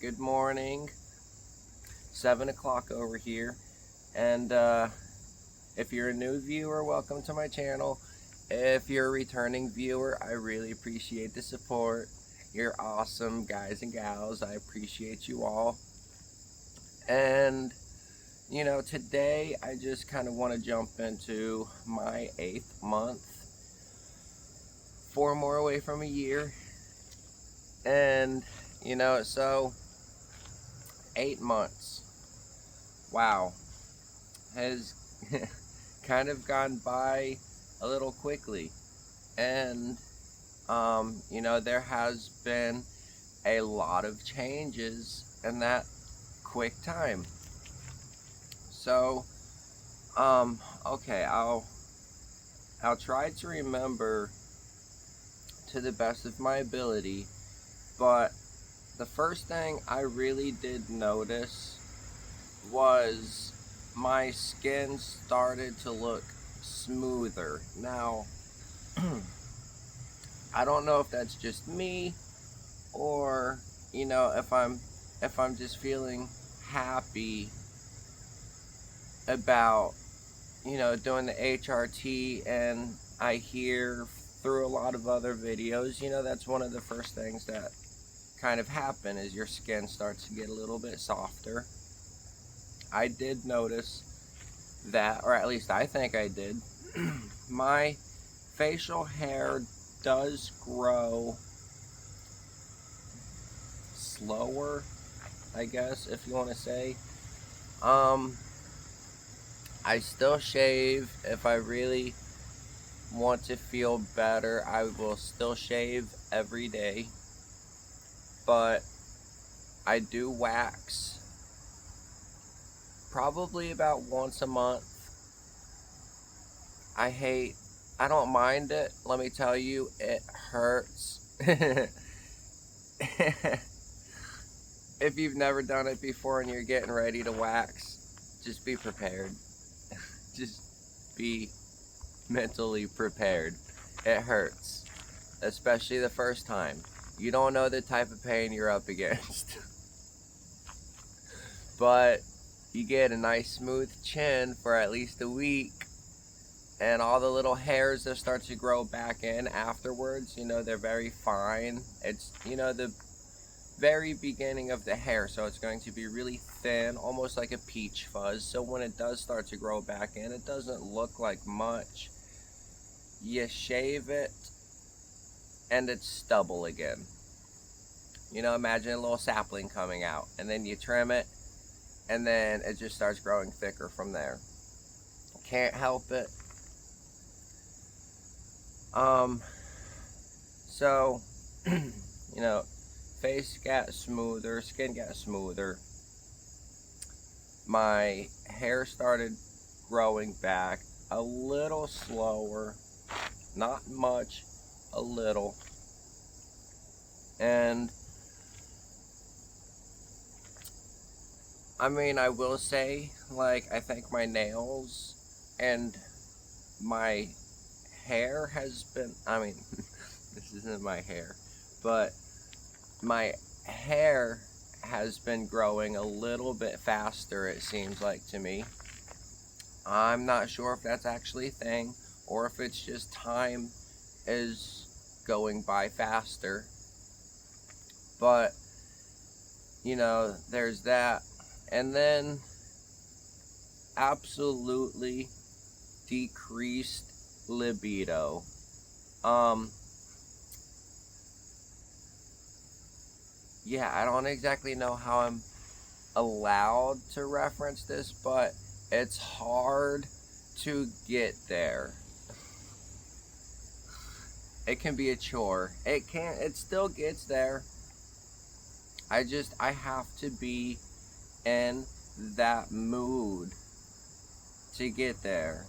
Good morning. 7 o'clock over here. And if you're a new viewer, welcome to my channel. If you're a returning viewer, I really appreciate the support. You're awesome guys and gals. I appreciate you all. And today I just kind of want to jump into my 8th month. 4 more away from a year. And so 8 months, wow, has kind of gone by a little quickly. And there has been a lot of changes in that quick time. So okay, I'll try to remember to the best of my ability, but the first thing I really did notice was my skin started to look smoother. Now, I don't know if that's just me, or if I'm just feeling happy about doing the HRT. And I hear through a lot of other videos, that's one of the first things that kind of happen is your skin starts to get a little bit softer. I did notice that, or at least I think I did. My facial hair does grow slower, I guess, if you want to say. I still shave. If I really want to feel better, I will still shave every day. But I do wax probably about once a month. I don't mind it. Let me tell you, it hurts. If you've never done it before and you're getting ready to wax, just be prepared. Just be mentally prepared. It hurts, especially the first time. You don't know the type of pain you're up against. But you get a nice smooth chin for at least a week, and all the little hairs that start to grow back in afterwards, they're very fine. It's the very beginning of the hair, so it's going to be really thin, almost like a peach fuzz. So when it does start to grow back in, it doesn't look like much. You shave it and it's stubble again. Imagine a little sapling coming out, and then you trim it, and then it just starts growing thicker from there. Can't help it. So face got smoother, skin got smoother. My hair started growing back a little slower, not much, a little. And I will say, I think my nails and my hair has been, this isn't my hair, but my hair has been growing a little bit faster, it seems like to me. I'm not sure if that's actually a thing, or if it's just time is going by faster. But there's that. And then absolutely decreased libido. Yeah, I don't exactly know how I'm allowed to reference this, but it's hard to get there. It can be a chore. It still gets there. I have to be in that mood to get there.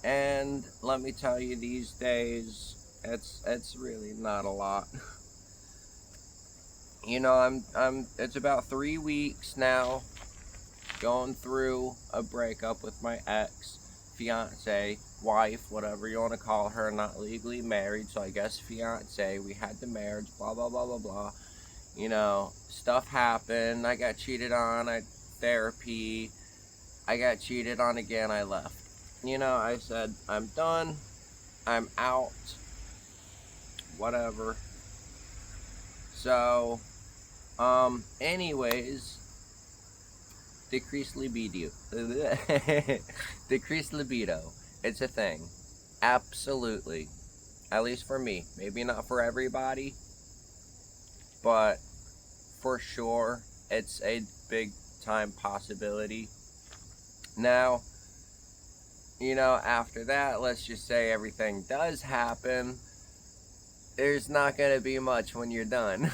And let me tell you, these days, it's really not a lot. It's about 3 weeks now going through a breakup with my ex, fiance, wife, whatever you want to call her. Not legally married, so I guess fiance. We had the marriage, blah, blah, blah, blah, blah. Stuff happened. I got cheated on. Therapy. I got cheated on again. I left. I said, I'm done. I'm out. Whatever. So, anyways, decreased libido. Decreased libido. It's a thing. Absolutely. At least for me. Maybe not for everybody, but for sure, it's a big time possibility. Now, after that, let's just say everything does happen. There's not going to be much when you're done.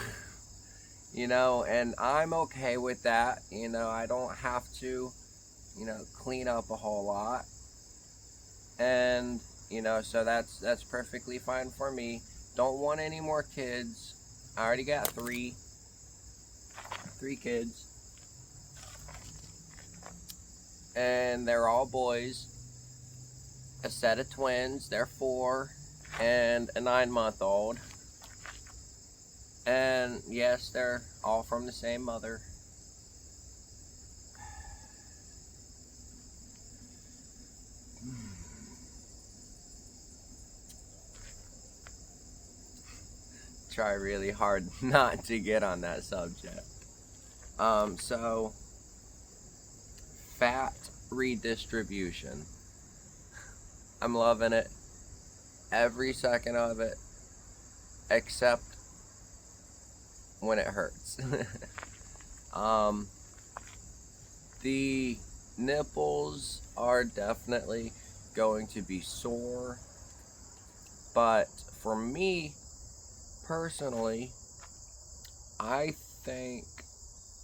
And I'm okay with that. I don't have to, clean up a whole lot. And, so that's perfectly fine for me. Don't want any more kids. I already got three kids. And they're all boys. A set of twins, they're 4, and a 9-month-old. And yes, they're all from the same mother. Try really hard not to get on that subject. So fat redistribution. I'm loving it. Every second of it. Except when it hurts. The nipples are definitely going to be sore. But for me, personally, I think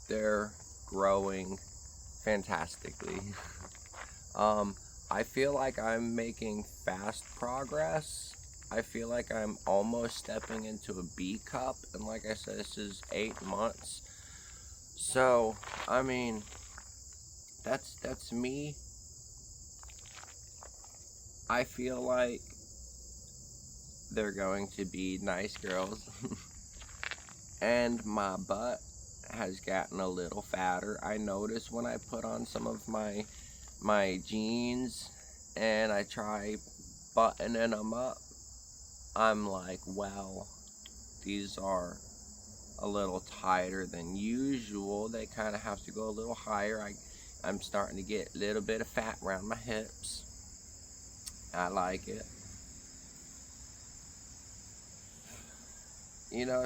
they're growing fantastically. I feel like I'm making fast progress. I feel like I'm almost stepping into a B cup, and like I said, this is 8 months. So, I mean, that's me. I feel like they're going to be nice girls. And my butt has gotten a little fatter. I notice when I put on some of my jeans and I try buttoning them up, I'm like, wow, these are a little tighter than usual. They kind of have to go a little higher. I'm starting to get a little bit of fat around my hips. I like it.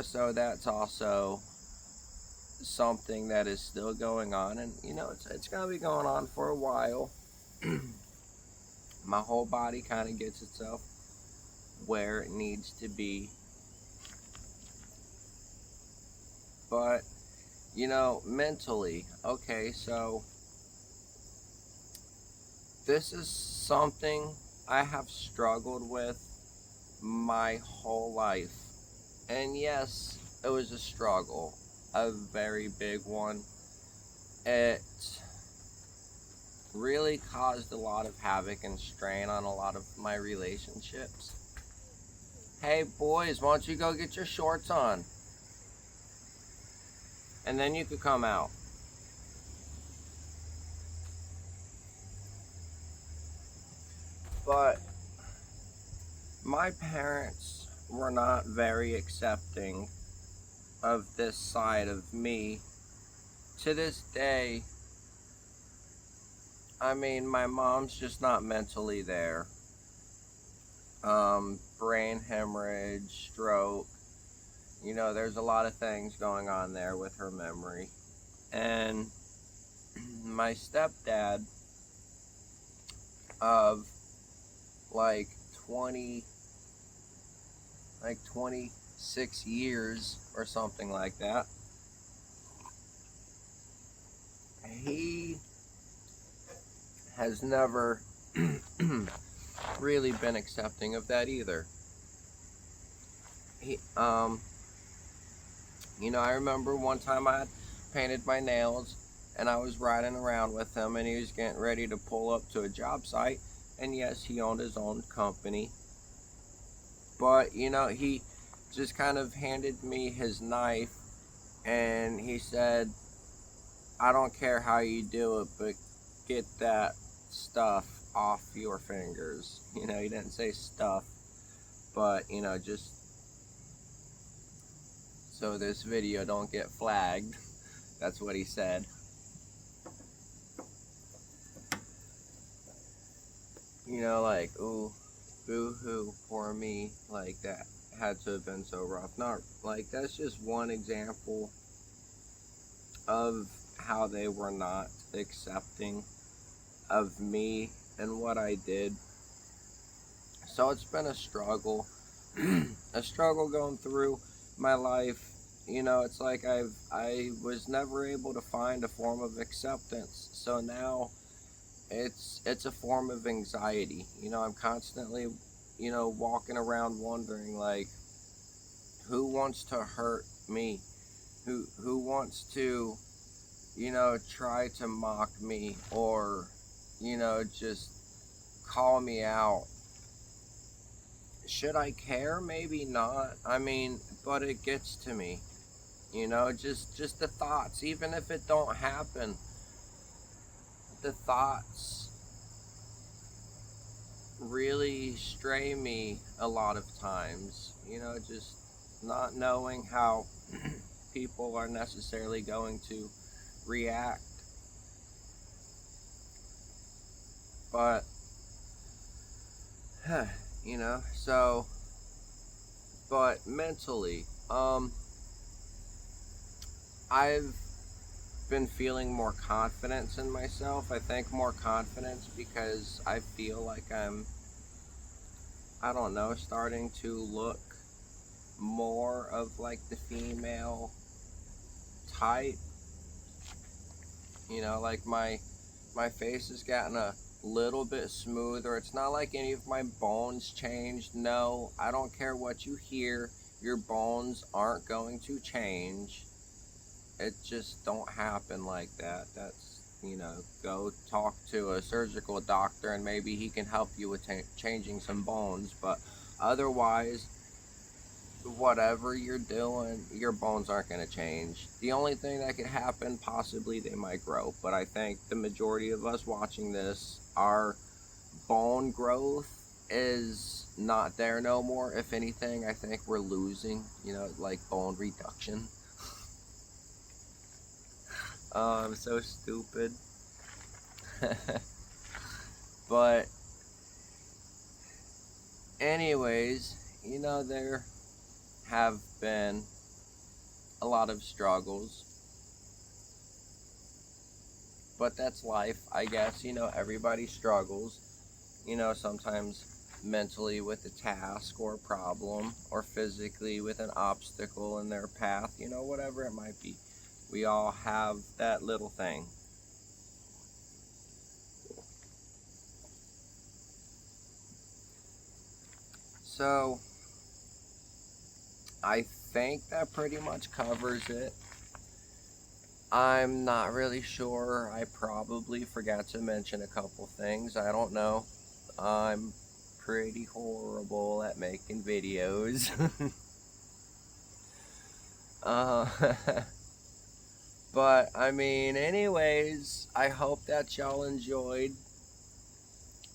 So that's also something that is still going on, and it's going to be going on for a while. My whole body kind of gets itself where it needs to be. But, mentally, okay, so this is something I have struggled with my whole life. And yes, it was a struggle, a very big one. It really caused a lot of havoc and strain on a lot of my relationships. Hey boys, why don't you go get your shorts on? And then you could come out. But my parents were not very accepting of this side of me. To this day, I mean, my mom's just not mentally there. Brain hemorrhage, stroke. There's a lot of things going on there with her memory. And my stepdad of like 26 years or something like that, he has never really been accepting of that either. I remember one time I had painted my nails and I was riding around with him and he was getting ready to pull up to a job site, and yes, he owned his own company, but he just kind of handed me his knife And he said, I don't care how you do it, but get that stuff off your fingers. You know, he didn't say stuff, but, you know, just so this video don't get flagged. That's what he said. You know, like, ooh, boo-hoo, poor me. Like, that had to have been so rough. Not, like, that's just one example of how they were not accepting of me and what I did. So it's been a struggle. A struggle going through my life. You know, it's like I was never able to find a form of acceptance. So now it's a form of anxiety. You know, I'm constantly, you know, walking around wondering, like, who wants to hurt me? Who wants to, you know, try to mock me, or, you know, just call me out? Should I care? Maybe not. I mean, but it gets to me. You know, just the thoughts, even if it don't happen, the thoughts really stray me a lot of times. You know, just not knowing how people are necessarily going to react. But you know, so, but mentally, I've been feeling more confidence in myself. I think more confidence because I feel like I don't know, starting to look more of like the female type. You know, like my face has gotten a little bit smoother. It's not like any of my bones changed. No, I don't care what you hear. Your bones aren't going to change. It just don't happen like that. That's, you know, go talk to a surgical doctor and maybe he can help you with changing some bones. But otherwise, whatever you're doing, your bones aren't going to change. The only thing that could happen, possibly they might grow, but I think the majority of us watching this, our bone growth is not there no more. If anything, I think we're losing, you know, like bone reduction. Oh, I'm so stupid. But anyways, you know, there have been a lot of struggles, but that's life, I guess. You know, everybody struggles, you know, sometimes mentally with a task or a problem, or physically with an obstacle in their path, you know, whatever it might be. We all have that little thing. So I think that pretty much covers it. I'm not really sure. I probably forgot to mention a couple things. I don't know. I'm pretty horrible at making videos. uh, but I mean, anyways, I hope that y'all enjoyed.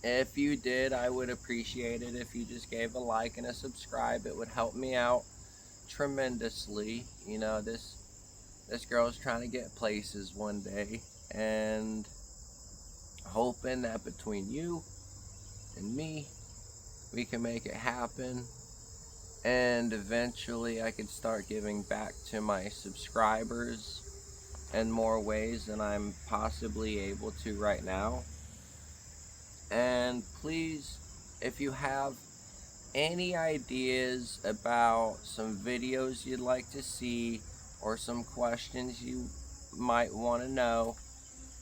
If you did, I would appreciate it if you just gave a like and a subscribe. It would help me out tremendously. You know, this girl's trying to get places one day, and hoping that between you and me, we can make it happen. And eventually I could start giving back to my subscribers in more ways than I'm possibly able to right now. And please, if you have any ideas about some videos you'd like to see, or some questions you might want to know,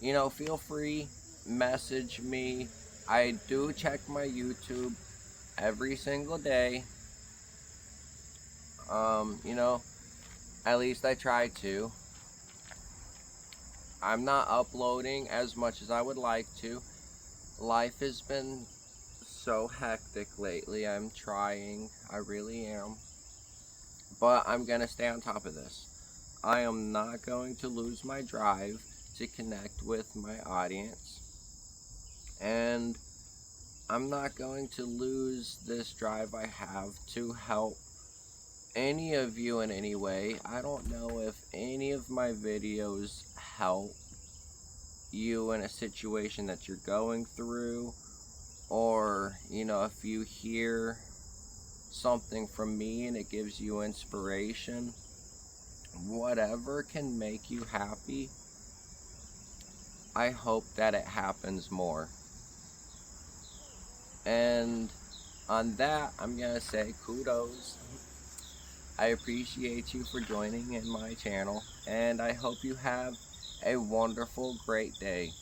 you know, feel free, message me. I do check my YouTube every single day. You know, at least I try to. I'm not uploading as much as I would like to. Life has been so hectic lately. I'm trying. I really am. But I'm gonna stay on top of this. I am not going to lose my drive to connect with my audience, and I'm not going to lose this drive I have to help any of you in any way. I don't know if any of my videos help you in a situation that you're going through, or if you hear something from me and it gives you inspiration. Whatever can make you happy, I hope that it happens more. And on that, I'm gonna say kudos. I appreciate you for joining in my channel, and I hope you have a wonderful, great day.